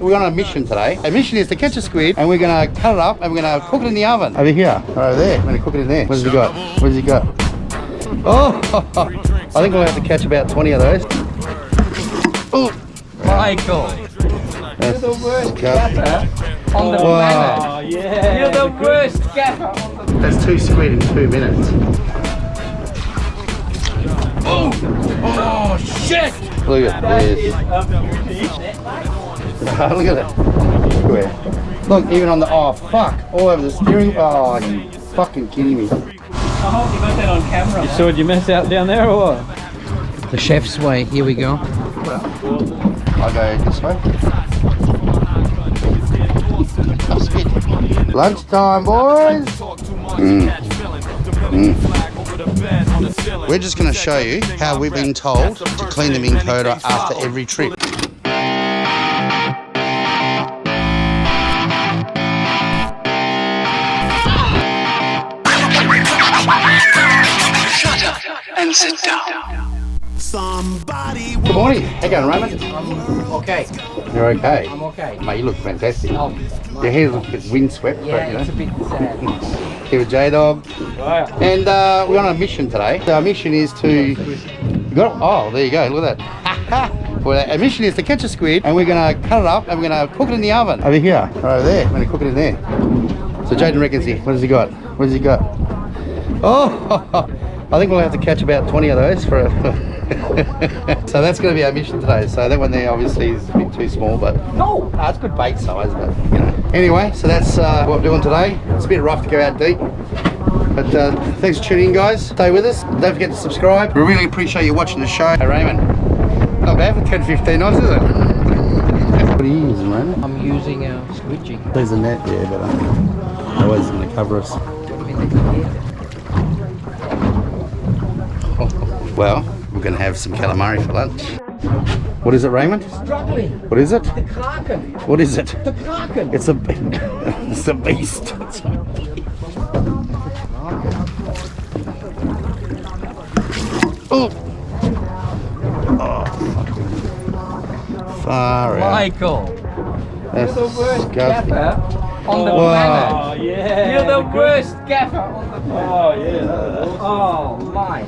We're on a mission today. Our mission is to catch a squid and we're going to cut it up and we're going to cook it in the oven. Over here, right over there. We're going to cook it in there. What has he got? What has he got? Oh, I think we'll have to catch about 20 of those. Oh, Michael. That's You're the worst disgusting. gaffer on the Wow. planet. Yeah. You're the worst gaffer on the planet. That's 2 squid in 2 minutes. Oh, shit! Look at this. Look at that. Look, even on the, oh fuck, all over the steering. Oh, you fucking kidding me. I hope you got that on camera. You saw you mess out down there or what? The chef's way, here we go. I'll go this way. Lunchtime, boys. We're just going to show you how we've been told to clean the mink coder after every trip. Shut up and sit down. Good morning. How you going, Raymond? Okay, You're okay? I'm okay. Mate, you look fantastic. Oh, Your hair's a bit windswept, yeah, but it's a bit sad. Here with J-Dog. Wow. And we're on a mission today. Our mission is to... You got it? Oh, there you go. Look at that. Well, our mission is to catch a squid and we're going to cut it up and we're going to cook it in the oven. Over here, right over there. We're going to cook it in there. So Jaden reckons here. What has he got? What has he got? Oh, I think we'll have to catch about 20 of those for a... So that's going to be our mission today. So that one there obviously is a bit too small, but no, it's good bait size, but you know. Anyway, so that's what we're doing today. It's a bit rough to go out deep, but thanks for tuning in, guys. Stay with us. Don't forget to subscribe. We really appreciate you watching the show. Hey Raymond, not bad for 10-15 knots, is it? What are you using, Raymond? I'm using a squid jig. There's a net there, but otherwise it's going to cover us. Well, we're going to have some calamari for lunch. What is it, Raymond? Struggling. What is it? The kraken. What is it? The kraken. It's a it's a beast. Oh. Far out. Michael. That's You're the worst disgusting. gaffer on the Wow. planet. Oh, yeah. You're the worst gaffer on the planet. Oh, yeah. Oh, my.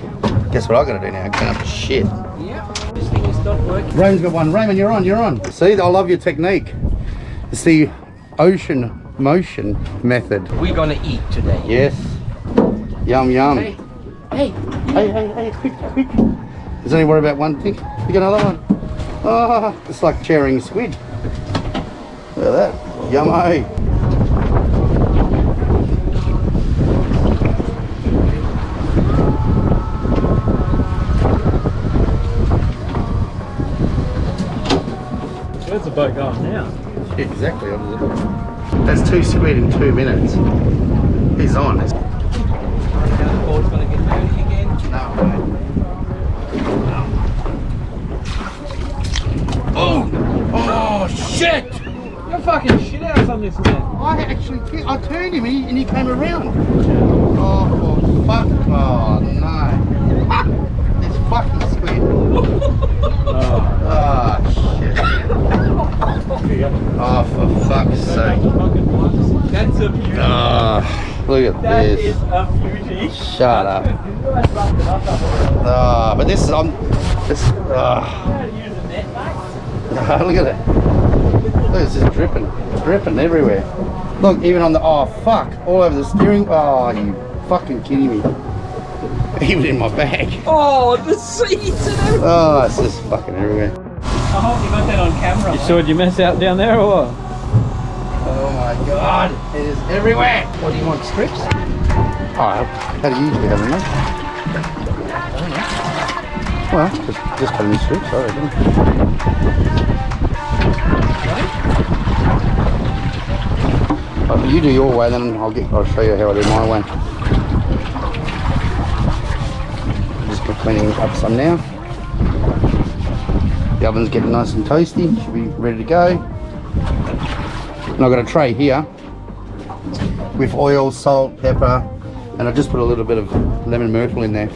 Guess what I got to do now? Clean up the shit. Yeah. This thing is not working. Raymond's got one. Raymond, you're on. You're on. See, I love your technique. It's the ocean motion method. We're gonna eat today. Yes. Yum yum. Hey, hey. Hey, quick. There's only worry about one thing. You got another one? Oh, it's like sharing squid. Look at that. Yummo. Where's the boat going now? Exactly. That's 2 squid in 2 minutes. He's on. The board's gonna get dirty again. Oh, shit! You're fucking shit out on this man. I turned him and he came around. Oh, fuck. Oh, no. This fucking squid. Oh, shit. Oh, for fuck's sake. That's a beauty. Look at That this. is a beauty. Shut up. But this is this. Use a net, mate. Look at it. Look, it's just dripping everywhere. Look, even on the, oh fuck, all over the steering. Oh, you fucking kidding me? Even in my bag. Oh, the seats and everything. Oh, it's just fucking everywhere. I hope you got that on camera. You saw you mess out down there or what? Oh my god, it is everywhere. What do you want, strips? Oh, how do you usually have them, mate? Well, just cut them in strips, I reckon. Oh, you do your way, then I'll show you how I do my way. Just cleaning up some now. The oven's getting nice and toasty, should be ready to go. And I've got a tray here with oil, salt, pepper, and I just put a little bit of lemon myrtle in there.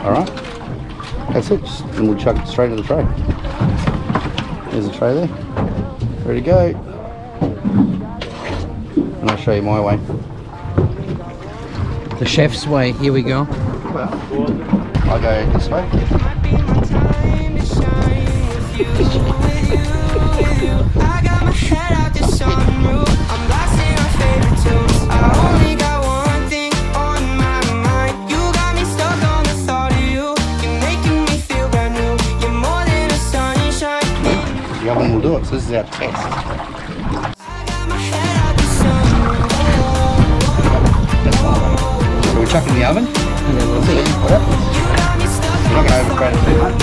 All right, that's it. And we'll chuck it straight into the tray. There's a tray there. Ready to go. And I'll show you my way. The chef's way. Here we go. I'll go this way. The oven will do it, so this is our test. So we chuck it in the oven and then we'll see what happens. We're not going to overfry it too much.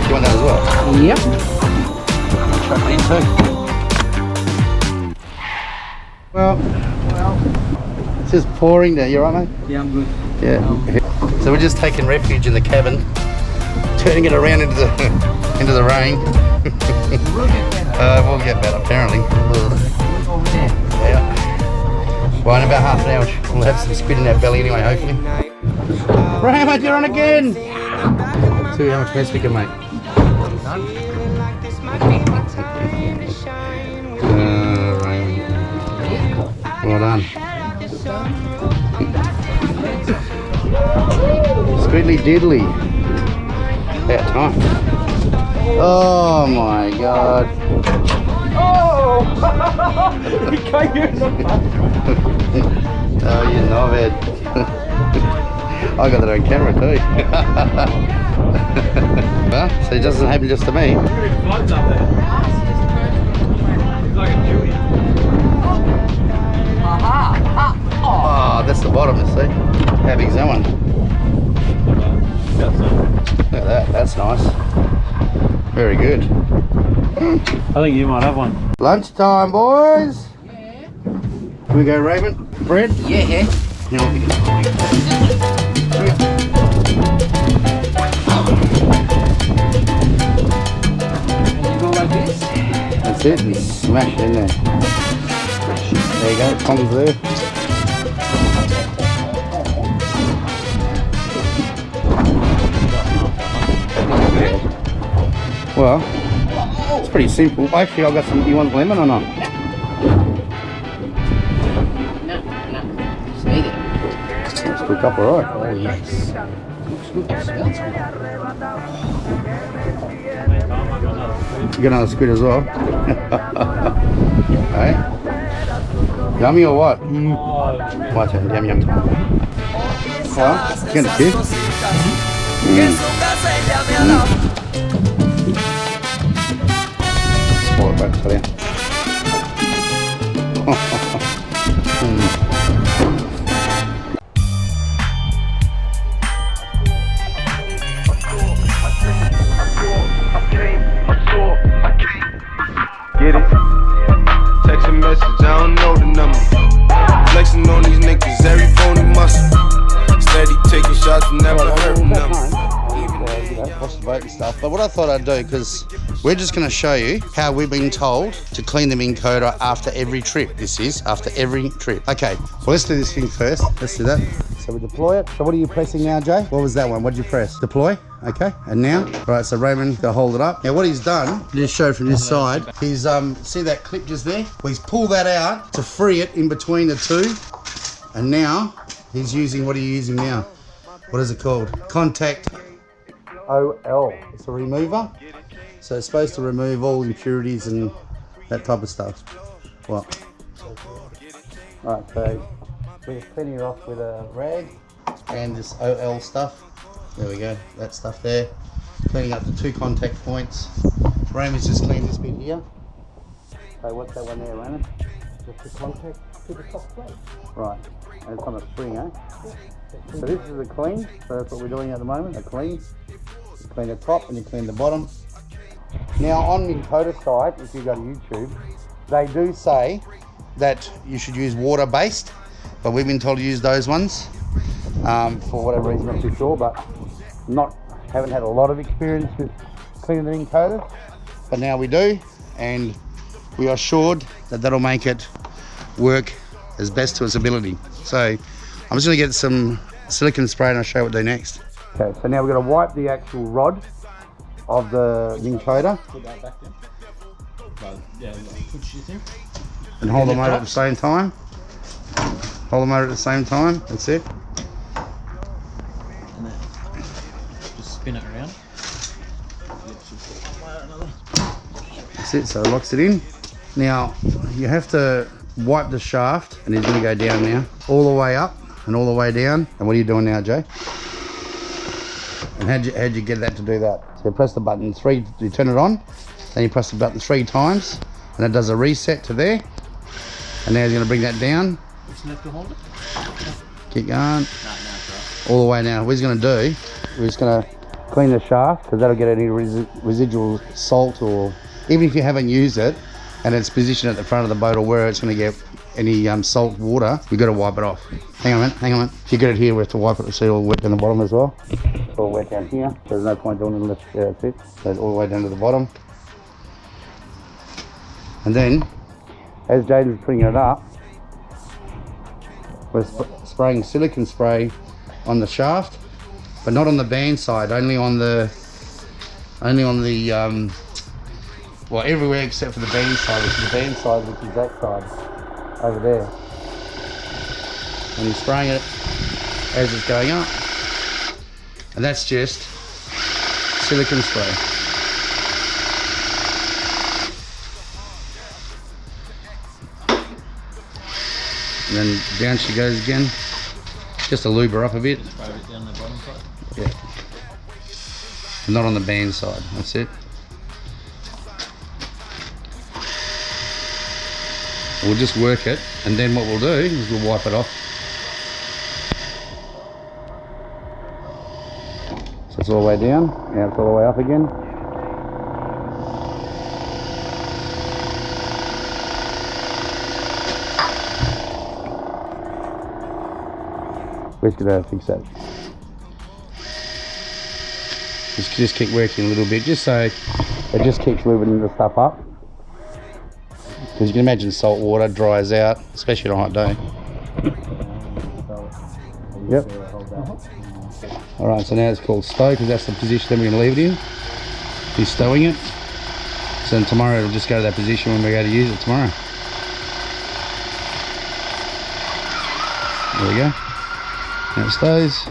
You want that as well? Yep. Chuck it in too. Well, it's just pouring there. You alright, mate? Yeah, I'm good. Yeah. So we're just taking refuge in the cabin, turning it around into the into the rain. We'll get better, apparently. Yeah. Well, in about half an hour, we'll have some squid in our belly anyway, hopefully. Raymond, you're on again! See how much mess we can make. Raymond. Well done. Squidly diddly. About time. Oh my god. Oh! You can't use it. Oh, you knobhead. I got that on camera too. Well, so it doesn't happen just to me. Look at his floods up there. He's like a Jewy. Oh, that's the bottom, you see. How big's that one? Look at that, that's nice. Very good. I think you might have one. Lunchtime, boys. Yeah. Can we go, Raymond? Bread? Yeah. Yeah, we'll be good. And you go like this. That's it, and smash it in there. There you go, tongs there. Well, it's pretty simple. Actually, I've got some. You want lemon or not? No. Just need it. Let's cook up alright. Oh, yes. Looks good. It smells good. You got another squid as well. Hey? Yummy or what? Watch it, yum yum. Well, you got a kiss? Spoil it back, tell you. Get it? Text a message, I don't know the number. Flexing on these niggas, every phony muscle. Steady taking shots, never hurt them. Wash the boat and stuff. But what I thought I'd do, because we're just going to show you how we've been told to clean the encoder after every trip. This is after every trip. Okay, well, let's do this thing first. Let's do that. So we deploy it. So what are you pressing now, Jay? What was that one? What did you press? Deploy. Okay, and now? All right, so Raymond, go hold it up. Now what he's done, just show from this side, he's, see that clip just there? Well, he's pulled that out to free it in between the two. And now, he's using, what are you using now? What is it called? Contact OL. It's a remover. So it's supposed to remove all impurities and that type of stuff. Well, alright, so we're cleaning it off with a rag and this OL stuff. There we go, that stuff there. Cleaning up the two contact points. Raymond's just cleaned this bit here. So what's that one there, Raymond? Just the contact to the top plate. Right, and it's on a spring, eh? So this is a clean, so that's what we're doing at the moment, a clean. You clean the top and you clean the bottom. Now on the encoder side, if you go to YouTube, they do say that you should use water-based, but we've been told to use those ones. For whatever reason, not too sure, but haven't had a lot of experience with cleaning the encoders, but now we do, and we are assured that that'll make it work as best to its ability. So I'm just going to get some silicone spray and I'll show you what to do next. Okay, so now we're going to wipe the actual rod of the encoder Put that back then. Well, yeah, put shit in. and hold the motor at the same time. Hold the motor at the same time, that's it. And then just spin it around. That's it, so it locks it in. Now, you have to wipe the shaft, and it's going to go down now, all the way up and all the way down. And what are you doing now, Jay? And how'd you get that to do that? So you press the button three, you turn it on, then you press the button 3 times, and it does a reset to there. And now you're going to bring that down. What's left to hold it? Keep going. No, it's right. All the way now. What he's going to do, we're just going to clean the shaft, because that'll get any residual salt, or even if you haven't used it and it's positioned at the front of the boat or where it's going to get any salt water, you've got to wipe it off. Hang on a minute, hang on a minute. If you get it here, we have to wipe it to see all wet down the bottom as well. It's all wet down here, so there's no point doing it unless that's it. So it's all the way down to the bottom. And then, as Jaden's putting it up, we're spraying silicone spray on the shaft, but not on the band side, only on the well, everywhere except for the band side, which is the band side, which is that side over there. And you're spraying it as it's going up, and that's just silicone spray. And then down she goes again, just to lube her up a bit. Spray it down the bottom side. Yeah. Not on the band side, that's it. We'll just work it, and then what we'll do is we'll wipe it off. So it's all the way down, now it's all the way up again. We're just gonna fix that. Just keep working a little bit, just so it just keeps moving the stuff up. Because you can imagine salt water dries out, especially on a hot day. Yep. Alright, so now it's called stow, because that's the position that we're going to leave it in. He's stowing it. So then tomorrow it'll just go to that position when we go to use it tomorrow. There we go. Now it stows.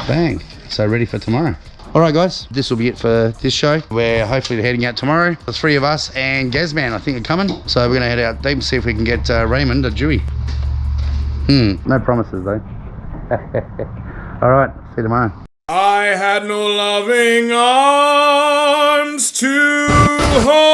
Bang. So ready for tomorrow. Alright guys, this will be it for this show. We're hopefully heading out tomorrow. The 3 of us and Gazman I think are coming. So we're going to head out deep and see if we can get Raymond a Dewey. No promises though. Alright, see you tomorrow. I had no loving arms to hold.